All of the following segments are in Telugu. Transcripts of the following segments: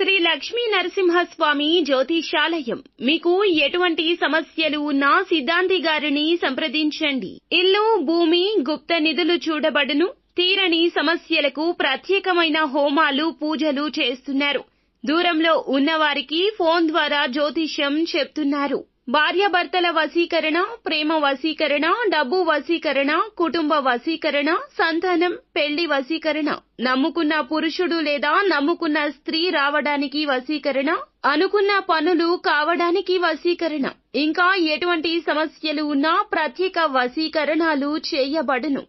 శ్రీ లక్ష్మీ నరసింహస్వామి జ్యోతిషాలయం. మీకు ఎటువంటి సమస్యలు ఉన్నా సిద్ధాంతి గారిని సంప్రదించండి. ఇల్లు, భూమి, గుప్త నిధులు చూడబడును. తీరని సమస్యలకు ప్రత్యేకమైన హోమాలు, పూజలు చేస్తున్నారు. దూరంలో ఉన్నవారికి ఫోన్ ద్వారా జ్యోతిష్యం చెప్తున్నారు. భార్యాభర్తల వశీకరణ, ప్రేమ వశీకరణ, డబ్బు వశీకరణ, కుటుంబ వశీకరణ, సంతానం, పెళ్లి వశీకరణ, నమ్ముకున్న పురుషుడు లేదా నమ్ముకున్న స్త్రీ రావడానికి వశీకరణ, అనుకున్న పనులు కావడానికి వశీకరణ, ఇంకా ఎటువంటి సమస్యలు ఉన్నా ప్రత్యేక వశీకరణాలు చేయబడును.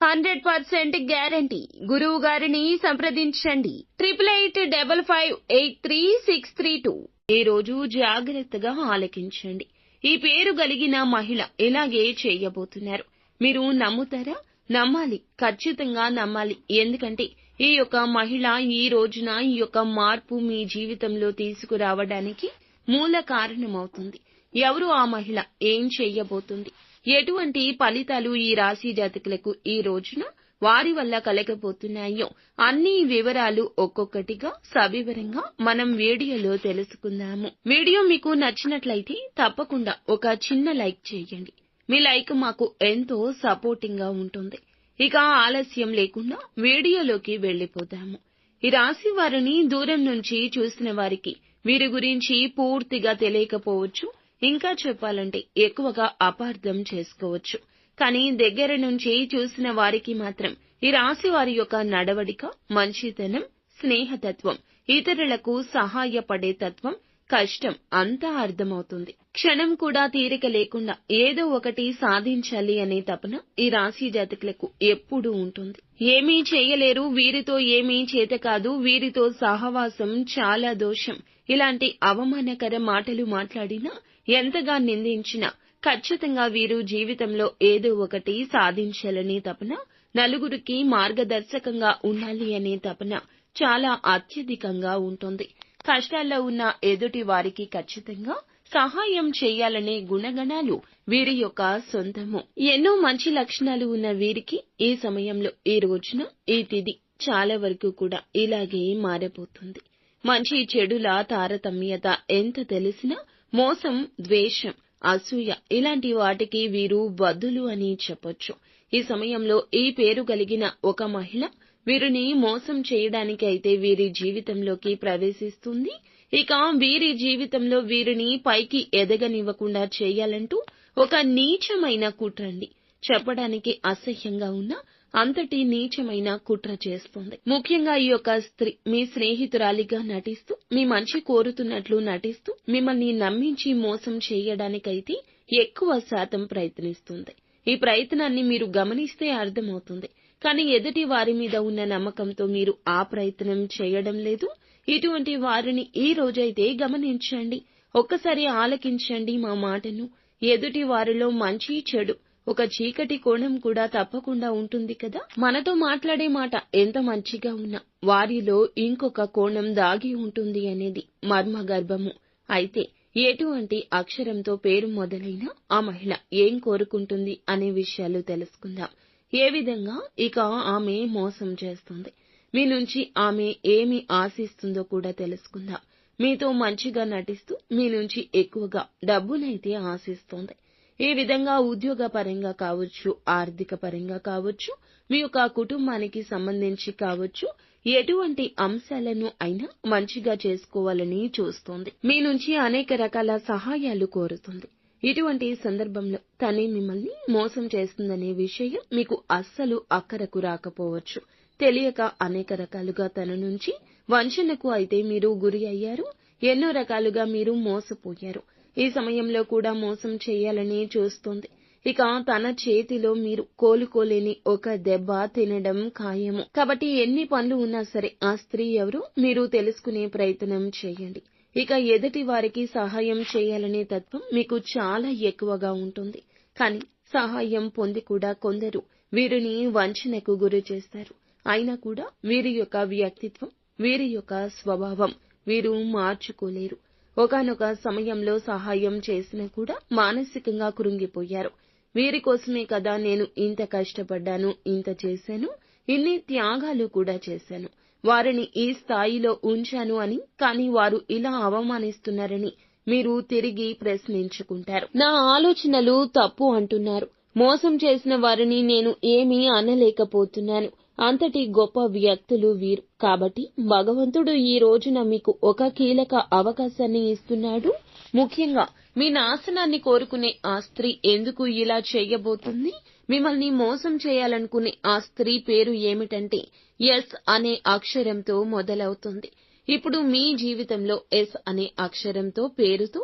100% గ్యారంటీ. గురువు గారిని సంప్రదించండి. 8855533632. ఈ రోజు జాగ్రత్తగా ఆలకించండి. ఈ పేరు కలిగిన మహిళ ఇలాగే చేయబోతున్నారు. మీరు నమ్ముతారా? నమ్మాలి, ఖచ్చితంగా నమ్మాలి. ఎందుకంటే ఈ యొక్క మహిళ ఈ రోజున ఈ యొక్క మార్పు మీ జీవితంలో తీసుకురావడానికి మూల కారణమవుతుంది. ఎవరు ఆ మహిళ? ఏం చెయ్యబోతుంది? ఎటువంటి ఫలితాలు ఈ రాశి జాతకులకు ఈ రోజున వారి వల్ల కలగబోతున్నాయో అన్ని వివరాలు ఒక్కొక్కటిగా సవివరంగా మనం వీడియోలో తెలుసుకుందాము. వీడియో మీకు నచ్చినట్లయితే తప్పకుండా ఒక చిన్న లైక్ చేయండి. మీ లైక్ మాకు ఎంతో సపోర్టింగ్ గా ఉంటుంది. ఇక ఆలస్యం లేకుండా వీడియోలోకి వెళ్లిపోదాము. ఈ రాశి వారిని దూరం నుంచి చూసిన వారికి వీరి గురించి పూర్తిగా తెలియకపోవచ్చు. ఇంకా చెప్పాలంటే ఎక్కువగా అపార్థం చేసుకోవచ్చు. కానీ దగ్గర నుంచి చూసిన వారికి మాత్రం ఈ రాశి వారి యొక్క నడవడిక, మంచితనం, స్నేహతత్వం, ఇతరులకు సహాయపడే తత్వం, కష్టం అంతా అర్థమవుతుంది. క్షణం కూడా తీరిక లేకుండా ఏదో ఒకటి సాధించాలి అనే తపన ఈ రాశి జాతకులకు ఎప్పుడూ ఉంటుంది. ఏమీ చేయలేరు, వీరితో ఏమీ చేత కాదు, వీరితో సహవాసం చాలా దోషం, ఇలాంటి అవమానకర మాటలు మాట్లాడినా, ఎంతగా నిందించినా ఖచ్చితంగా వీరు జీవితంలో ఏదో ఒకటి సాధించాలనే తపన, నలుగురికి మార్గదర్శకంగా ఉండాలి అనే తపన చాలా అత్యధికంగా ఉంటుంది. కష్టాల్లో ఉన్న ఎదుటి వారికి ఖచ్చితంగా సహాయం చేయాలనే గుణగణాలు వీరి యొక్క సొంతము. ఎన్నో మంచి లక్షణాలు ఉన్న వీరికి ఈ సమయంలో, ఈ రోజున, ఈ తిథి చాలా వరకు కూడా ఇలాగే మారబోతుంది. మంచి చెడుల తారతమ్యత ఎంత తెలిసినా మోసం, ద్వేషం, అసూయ ఇలాంటి వాటికి వీరు బద్దులు అని చెప్పొచ్చు. ఈ సమయంలో ఈ పేరు కలిగిన ఒక మహిళ వీరిని మోసం చేయడానికి అయితే వీరి జీవితంలోకి ప్రవేశిస్తుంది. ఇక వీరి జీవితంలో వీరిని పైకి ఎదగనివ్వకుండా చేయాలంటూ ఒక నీచమైన కుట్రండి. చెప్పడానికి అసహ్యంగా ఉన్న అంతటి నీచమైన కుట్ర చేస్తుంది. ముఖ్యంగా ఈ యొక్క స్త్రీ మీ స్నేహితురాలిగా నటిస్తూ, మీ మంచి కోరుతున్నట్లు నటిస్తూ, మిమ్మల్ని నమ్మించి మోసం చేయడానికైతే ఎక్కువ శాతం ప్రయత్నిస్తుంది. ఈ ప్రయత్నాన్ని మీరు గమనిస్తే అర్థమవుతుంది. కానీ ఎదుటి వారి మీద ఉన్న నమ్మకంతో మీరు ఆ ప్రయత్నం చేయడం లేదు. ఇటువంటి వారిని ఈ రోజైతే గమనించండి. ఒక్కసారి ఆలకించండి మా మాటను. ఎదుటి వారిలో మంచి, చెడు, ఒక చీకటి కోణం కూడా తప్పకుండా ఉంటుంది కదా. మనతో మాట్లాడే మాట ఎంత మంచిగా ఉన్నా వారిలో ఇంకొక కోణం దాగి ఉంటుంది అనేది మర్మగర్భము. అయితే ఎటువంటి అక్షరంతో పేరు మొదలైన ఆ మహిళ ఏం కోరుకుంటుంది అనే విషయాలు తెలుసుకుందాం. ఏ విధంగా ఇక ఆమె మోసం చేస్తుంది, మీ నుంచి ఆమె ఏమి ఆశిస్తుందో కూడా తెలుసుకుందాం. మీతో మంచిగా నటిస్తూ మీ నుంచి ఎక్కువగా డబ్బునైతే ఆశిస్తోంది. ఈ విధంగా ఉద్యోగ పరంగా కావచ్చు, ఆర్థిక పరంగా కావచ్చు, మీ యొక్క కుటుంబానికి సంబంధించి కావచ్చు, ఎటువంటి అంశాలను అయినా మంచిగా చేసుకోవాలని చూస్తోంది. మీ నుంచి అనేక రకాల సహాయాలు కోరుతుంది. ఇటువంటి సందర్భంలో తనే మిమ్మల్ని మోసం చేస్తుందనే విషయం మీకు అస్సలు అక్కరకు రాకపోవచ్చు. తెలియక అనేక రకాలుగా తన నుంచి వంచనకు అయితే మీరు గురి అయ్యారు. ఎన్నో రకాలుగా మీరు మోసపోయారు. ఈ సమయంలో కూడా మోసం చేయాలని చూస్తోంది. ఇక తన చేతిలో మీరు కోలుకోలేని ఒక దెబ్బ తినడం ఖాయము. కాబట్టి ఎన్ని పనులు ఉన్నా సరే ఆ స్త్రీ ఎవరు మీరు తెలుసుకునే ప్రయత్నం చేయండి. ఇక ఎదుటి వారికి సహాయం చేయాలనే తత్వం మీకు చాలా ఎక్కువగా ఉంటుంది. కానీ సహాయం పొంది కూడా కొందరు వీరిని వంచనకు గురి చేస్తారు. అయినా కూడా వీరి యొక్క వ్యక్తిత్వం, వీరి యొక్క స్వభావం వీరు మార్చుకోలేరు. ఒకానొక సమయంలో సహాయం చేసినా కూడా మానసికంగా కృంగిపోయారు. వీరి కోసమే కదా నేను ఇంత కష్టపడ్డాను, ఇంత చేశాను, ఇన్ని త్యాగాలు కూడా చేశాను. వారిని ఈ స్థాయిలో ఉంచాను అని, కానీ వారు ఇలా అవమానిస్తున్నారని మీరు తిరిగి ప్రశ్నించుకుంటారు. నా ఆలోచనలు తప్పు అంటున్నారు. మోసం చేసిన వారిని నేను ఏమీ అనలేకపోతున్నాను. అంతటి గొప్ప వ్యక్తులు వీరు. కాబట్టి భగవంతుడు ఈ రోజున మీకు ఒక కీలక అవకాశాన్ని ఇస్తున్నాడు. ముఖ్యంగా మీ నాశనాన్ని కోరుకునే ఆ స్త్రీ ఎందుకు ఇలా చేయబోతుంది? మిమ్మల్ని మోసం చేయాలనుకునే ఆ స్త్రీ పేరు ఏమిటంటే ఎస్ అనే అక్షరంతో మొదలవుతుంది. ఇప్పుడు మీ జీవితంలో ఎస్ అనే అక్షరంతో పేరుతో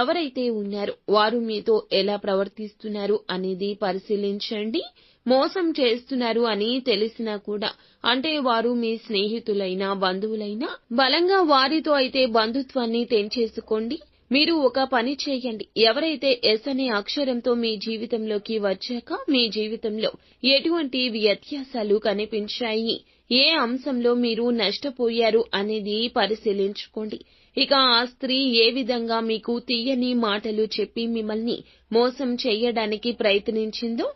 ఎవరైతే ఉన్నారో వారు మీతో ఎలా ప్రవర్తిస్తున్నారు అనేది పరిశీలించండి. మోసం చేస్తున్నారు అని తెలిసినా కూడా, అంటే వారు మీ స్నేహితులైనా బంధువులైనా, బలంగా వారితో అయితే బంధుత్వాన్ని తెంచేసుకోండి. మీరు ఒక పని చేయండి. ఎవరైతే ఎస్ అనే అక్షరంతో మీ జీవితంలోకి వచ్చాక మీ జీవితంలో ఎటువంటి వ్యత్యాసాలు కనిపించాయి, ఏ అంశంలో మీరు నష్టపోయారు అనేది పరిశీలించుకోండి. ఇక ఆ స్త్రీ ఏ విధంగా మీకు తీయని మాటలు చెప్పి మిమ్మల్ని మోసం చేయడానికి ప్రయత్నించిందో,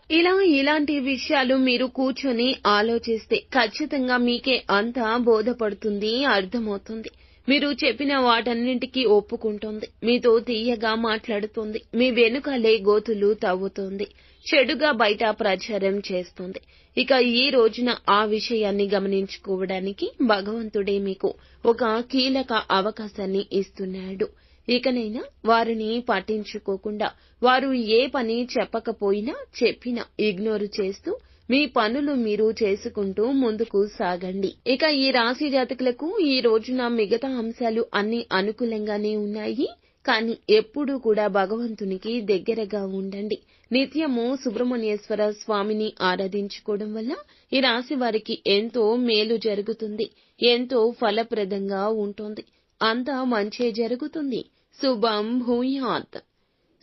ఇలాంటి విషయాలు మీరు కూర్చొని ఆలోచిస్తే ఖచ్చితంగా మీకే అంతా బోధపడుతుంది, అర్థమవుతుంది. మీరు చెప్పిన వాటన్నింటికీ ఒప్పుకుంటోంది. మీతో తీయగా మాట్లాడుతోంది. మీ వెనుకాలే గోతులు తవ్వుతోంది. చెడుగా బయట ప్రచారం చేస్తోంది. ఇక ఈ రోజున ఆ విషయాన్ని గమనించుకోవడానికి భగవంతుడే మీకు ఒక కీలక అవకాశాన్ని ఇస్తున్నాడు. ఇకనైనా వారిని పట్టించుకోకుండా, వారు ఏ పని చెప్పకపోయినా చెప్పినా ఇగ్నోర్ చేస్తూ మీ పనులు మీరు చేసుకుంటూ ముందుకు సాగండి. ఇక ఈ రాశి జాతకులకు ఈ రోజున మిగతా అంశాలు అన్ని అనుకూలంగానే ఉన్నాయి. కానీ ఎప్పుడూ కూడా భగవంతునికి దగ్గరగా ఉండండి. నిత్యము సుబ్రహ్మణ్యేశ్వర స్వామిని ఆరాధించుకోవడం వల్ల ఈ రాశి వారికి ఎంతో మేలు జరుగుతుంది. ఎంతో ఫలప్రదంగా ఉంటుంది. అంతా మంచే జరుగుతుంది. శుభం భూయాత్.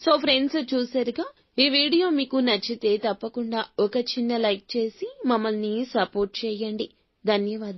సో ఫ్రెండ్స్, చూశారుగా, ఈ వీడియో మీకు నచ్చితే తప్పకుండా ఒక చిన్న లైక్ చేసి మమ్మల్ని సపోర్ట్ చేయండి. ధన్యవాదాలు.